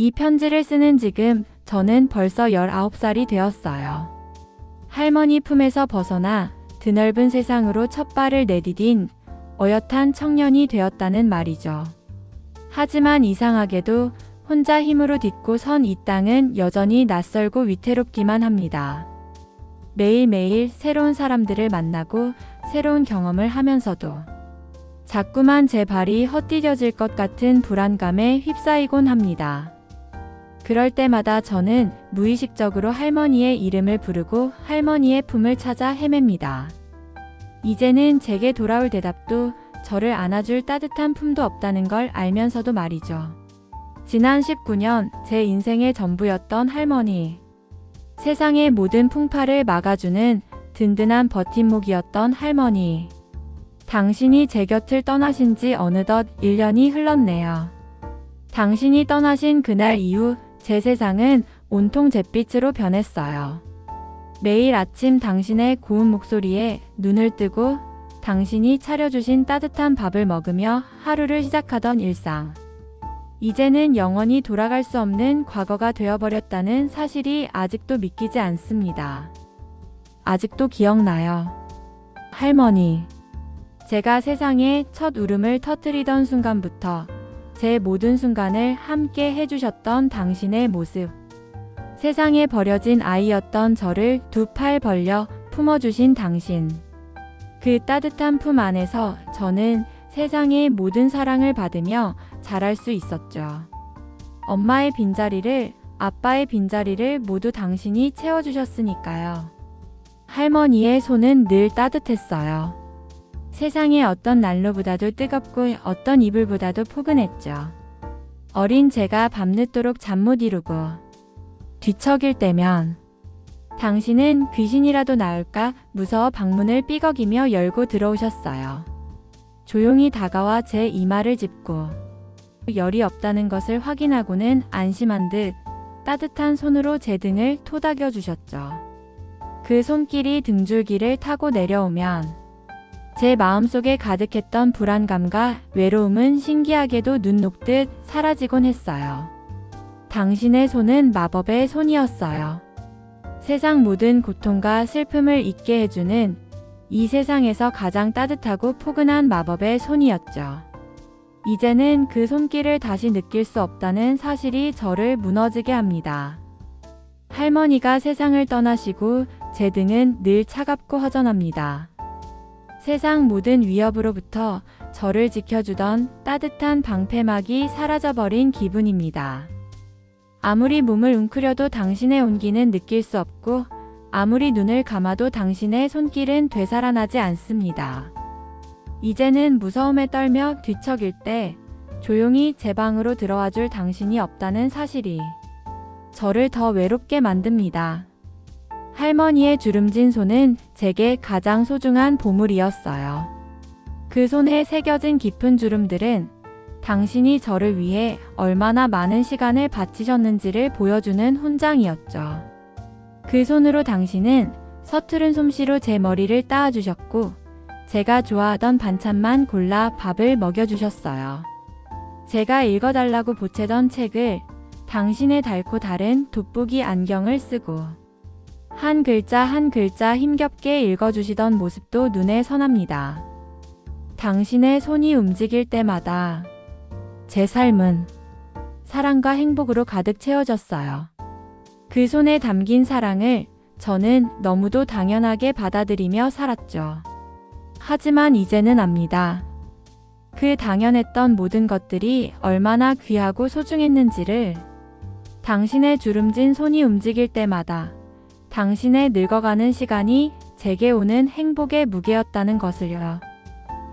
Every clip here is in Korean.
이 편지를 쓰는 지금 저는 벌써 19살이 되었어요. 할머니 품에서 벗어나 드넓은 세상으로 첫 발을 내디딘 어엿한 청년이 되었다는 말이죠. 하지만 이상하게도 혼자 힘으로 딛고 선 이 땅은 여전히 낯설고 위태롭기만 합니다. 매일매일 새로운 사람들을 만나고 새로운 경험을 하면서도 자꾸만 제 발이 헛디뎌질 것 같은 불안감에 휩싸이곤 합니다. 그럴 때마다 저는 무의식적으로 할머니의 이름을 부르고 할머니의 품을 찾아 헤맵니다. 이제는 제게 돌아올 대답도 저를 안아줄 따뜻한 품도 없다는 걸 알면서도 말이죠. 지난 19년 제 인생의 전부였던 할머니. 세상의 모든 풍파를 막아주는 든든한 버팀목이었던 할머니. 당신이 제 곁을 떠나신 지 어느덧 1년이 흘렀네요. 당신이 떠나신 그날 이후 제 세상은 온통 잿빛으로 변했어요. 매일 아침 당신의 고운 목소리에 눈을 뜨고 당신이 차려주신 따뜻한 밥을 먹으며 하루를 시작하던 일상. 이제는 영원히 돌아갈 수 없는 과거가 되어버렸다는 사실이 아직도 믿기지 않습니다. 아직도 기억나요. 할머니. 제가 세상에 첫 울음을 터뜨리던 순간부터 제 모든 순간을 함께 해주셨던 당신의 모습. 세상에 버려진 아이였던 저를 두 팔 벌려 품어주신 당신. 그 따뜻한 품 안에서 저는 세상의 모든 사랑을 받으며 자랄 수 있었죠. 엄마의 빈자리를, 아빠의 빈자리를 모두 당신이 채워주셨으니까요. 할머니의 손은 늘 따뜻했어요. 세상의 어떤 난로보다도 뜨겁고 어떤 이불보다도 포근했죠. 어린 제가 밤늦도록 잠 못 이루고 뒤척일 때면 당신은 귀신이라도 나올까 무서워 방문을 삐걱이며 열고 들어오셨어요. 조용히 다가와 제 이마를 짚고 열이 없다는 것을 확인하고는 안심한 듯 따뜻한 손으로 제 등을 토닥여 주셨죠. 그 손길이 등줄기를 타고 내려오면 제 마음속에 가득했던 불안감과 외로움은 신기하게도 눈 녹듯 사라지곤 했어요. 당신의 손은 마법의 손이었어요. 세상 모든 고통과 슬픔을 잊게 해주는 이 세상에서 가장 따뜻하고 포근한 마법의 손이었죠. 이제는 그 손길을 다시 느낄 수 없다는 사실이 저를 무너지게 합니다. 할머니가 세상을 떠나시고 제 등은 늘 차갑고 허전합니다. 세상 모든 위협으로부터 저를 지켜주던 따뜻한 방패막이 사라져버린 기분입니다. 아무리 몸을 웅크려도 당신의 온기는 느낄 수 없고 아무리 눈을 감아도 당신의 손길은 되살아나지 않습니다. 이제는 무서움에 떨며 뒤척일 때 조용히 제 방으로 들어와줄 당신이 없다는 사실이 저를 더 외롭게 만듭니다. 할머니의 주름진 손은 제게 가장 소중한 보물이었어요. 그 손에 새겨진 깊은 주름들은 당신이 저를 위해 얼마나 많은 시간을 바치셨는지를 보여주는 훈장이었죠. 그 손으로 당신은 서투른 솜씨로 제 머리를 따아주셨고 제가 좋아하던 반찬만 골라 밥을 먹여주셨어요. 제가 읽어달라고 보채던 책을 당신의 닳고 다른 돋보기 안경을 쓰고 한 글자 한 글자 힘겹게 읽어주시던 모습도 눈에 선합니다. 당신의 손이 움직일 때마다 제 삶은 사랑과 행복으로 가득 채워졌어요. 그 손에 담긴 사랑을 저는 너무도 당연하게 받아들이며 살았죠. 하지만 이제는 압니다. 그 당연했던 모든 것들이 얼마나 귀하고 소중했는지를. 당신의 주름진 손이 움직일 때마다 당신의 늙어가는 시간이 제게 오는 행복의 무게였다는 것을요.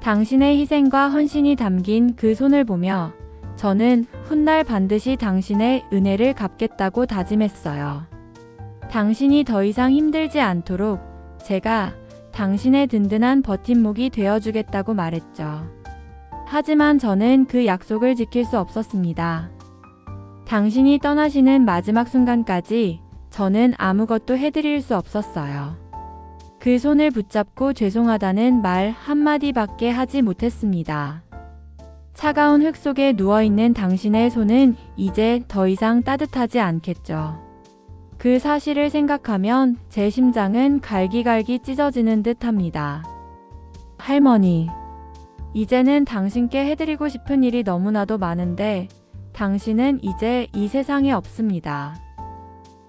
당신의 희생과 헌신이 담긴 그 손을 보며 저는 훗날 반드시 당신의 은혜를 갚겠다고 다짐했어요. 당신이 더 이상 힘들지 않도록 제가 당신의 든든한 버팀목이 되어주겠다고 말했죠. 하지만 저는 그 약속을 지킬 수 없었습니다. 당신이 떠나시는 마지막 순간까지 저는 아무것도 해드릴 수 없었어요. 그 손을 붙잡고 죄송하다는 말 한마디밖에 하지 못했습니다. 차가운 흙 속에 누워있는 당신의 손은 이제 더 이상 따뜻하지 않겠죠. 그 사실을 생각하면 제 심장은 갈기갈기 찢어지는 듯 합니다. 할머니, 이제는 당신께 해드리고 싶은 일이 너무나도 많은데 당신은 이제 이 세상에 없습니다.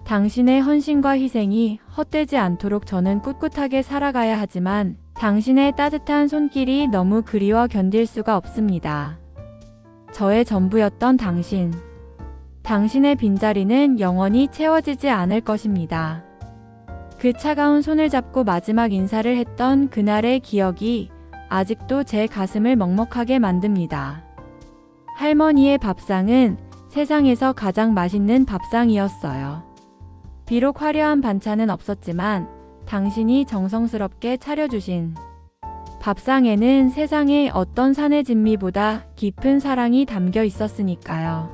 당신의 헌신과 희생이 헛되지 않도록 저는 꿋꿋하게 살아가야 하지만 당신의 따뜻한 손길이 너무 그리워 견딜 수가 없습니다. 저의 전부였던 당신. 당신의 빈자리는 영원히 채워지지 않을 것입니다. 그 차가운 손을 잡고 마지막 인사를 했던 그날의 기억이 아직도 제 가슴을 먹먹하게 만듭니다. 할머니의 밥상은 세상에서 가장 맛있는 밥상이었어요. 비록 화려한 반찬은 없었지만 당신이 정성스럽게 차려주신 밥상에는 세상의 어떤 산의 진미보다 깊은 사랑이 담겨 있었으니까요.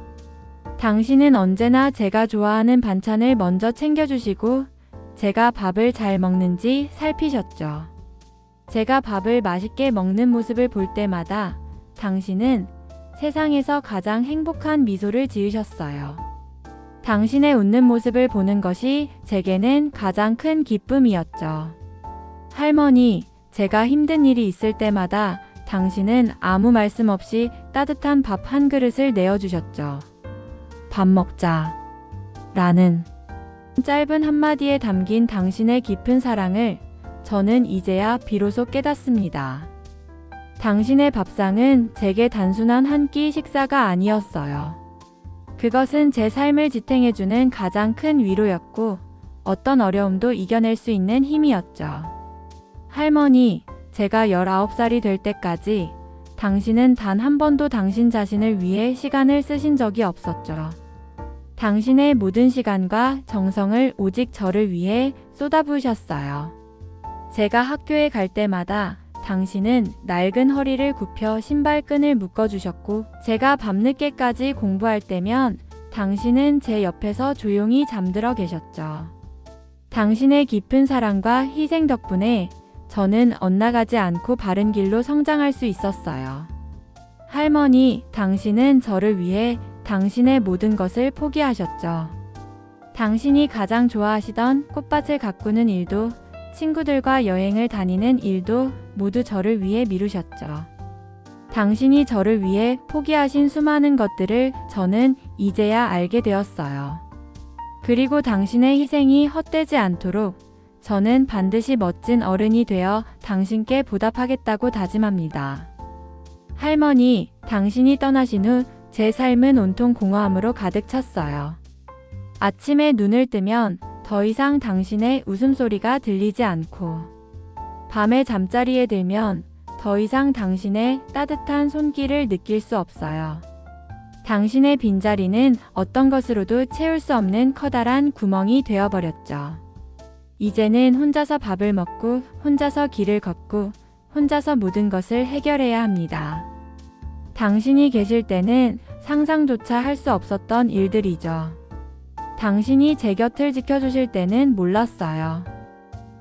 당신은 언제나 제가 좋아하는 반찬을 먼저 챙겨주시고 제가 밥을 잘 먹는지 살피셨죠. 제가 밥을 맛있게 먹는 모습을 볼 때마다 당신은 세상에서 가장 행복한 미소를 지으셨어요. 당신의 웃는 모습을 보는 것이 제게는 가장 큰 기쁨이었죠. 할머니, 제가 힘든 일이 있을 때마다 당신은 아무 말씀 없이 따뜻한 밥 한 그릇을 내어주셨죠. 밥 먹자. 라는 짧은 한마디에 담긴 당신의 깊은 사랑을 저는 이제야 비로소 깨닫습니다. 당신의 밥상은 제게 단순한 한 끼 식사가 아니었어요. 그것은 제 삶을 지탱해주는 가장 큰 위로였고 어떤 어려움도 이겨낼 수 있는 힘이었죠. 할머니, 제가 19살이 될 때까지 당신은 단 한 번도 당신 자신을 위해 시간을 쓰신 적이 없었죠. 당신의 모든 시간과 정성을 오직 저를 위해 쏟아부으셨어요. 제가 학교에 갈 때마다 당신은 낡은 허리를 굽혀 신발끈을 묶어주셨고 제가 밤늦게까지 공부할 때면 당신은 제 옆에서 조용히 잠들어 계셨죠. 당신의 깊은 사랑과 희생 덕분에 저는 엇나가지 않고 바른 길로 성장할 수 있었어요. 할머니, 당신은 저를 위해 당신의 모든 것을 포기하셨죠. 당신이 가장 좋아하시던 꽃밭을 가꾸는 일도 친구들과 여행을 다니는 일도 모두 저를 위해 미루셨죠. 당신이 저를 위해 포기하신 수많은 것들을 저는 이제야 알게 되었어요. 그리고 당신의 희생이 헛되지 않도록 저는 반드시 멋진 어른이 되어 당신께 보답하겠다고 다짐합니다. 할머니, 당신이 떠나신 후 제 삶은 온통 공허함으로 가득 찼어요. 아침에 눈을 뜨면 더 이상 당신의 웃음소리가 들리지 않고 밤에 잠자리에 들면 더 이상 당신의 따뜻한 손길을 느낄 수 없어요. 당신의 빈자리는 어떤 것으로도 채울 수 없는 커다란 구멍이 되어버렸죠. 이제는 혼자서 밥을 먹고 혼자서 길을 걷고 혼자서 모든 것을 해결해야 합니다. 당신이 계실 때는 상상조차 할 수 없었던 일들이죠. 당신이 제 곁을 지켜주실 때는 몰랐어요.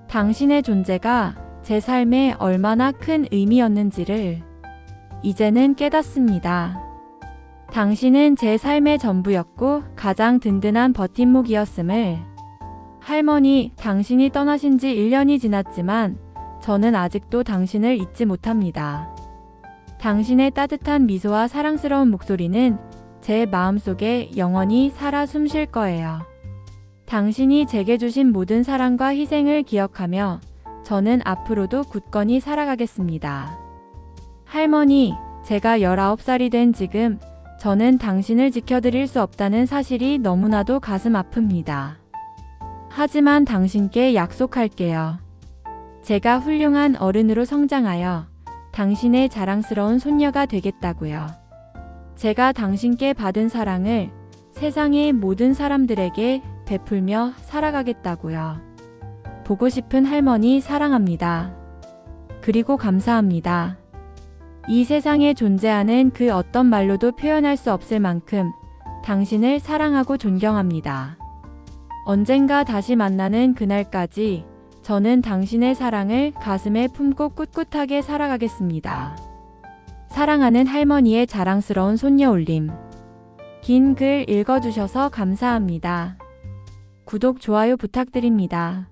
당신의 존재가 제 삶에 얼마나 큰 의미였는지를 이제는 깨닫습니다. 당신은 제 삶의 전부였고 가장 든든한 버팀목이었음을. 할머니, 당신이 떠나신 지 1년이 지났지만 저는 아직도 당신을 잊지 못합니다. 당신의 따뜻한 미소와 사랑스러운 목소리는 제 마음속에 영원히 살아 숨쉴 거예요. 당신이 제게 주신 모든 사랑과 희생을 기억하며 저는 앞으로도 굳건히 살아가겠습니다. 할머니, 제가 19살이 된 지금 저는 당신을 지켜드릴 수 없다는 사실이 너무나도 가슴 아픕니다. 하지만 당신께 약속할게요. 제가 훌륭한 어른으로 성장하여 당신의 자랑스러운 손녀가 되겠다고요. 제가 당신께 받은 사랑을 세상의 모든 사람들에게 베풀며 살아가겠다고요. 보고 싶은 할머니 사랑합니다. 그리고 감사합니다. 이 세상에 존재하는 그 어떤 말로도 표현할 수 없을 만큼 당신을 사랑하고 존경합니다. 언젠가 다시 만나는 그날까지 저는 당신의 사랑을 가슴에 품고 꿋꿋하게 살아가겠습니다. 사랑하는 할머니의 자랑스러운 손녀 올림. 긴 글 읽어주셔서 감사합니다. 구독, 좋아요 부탁드립니다.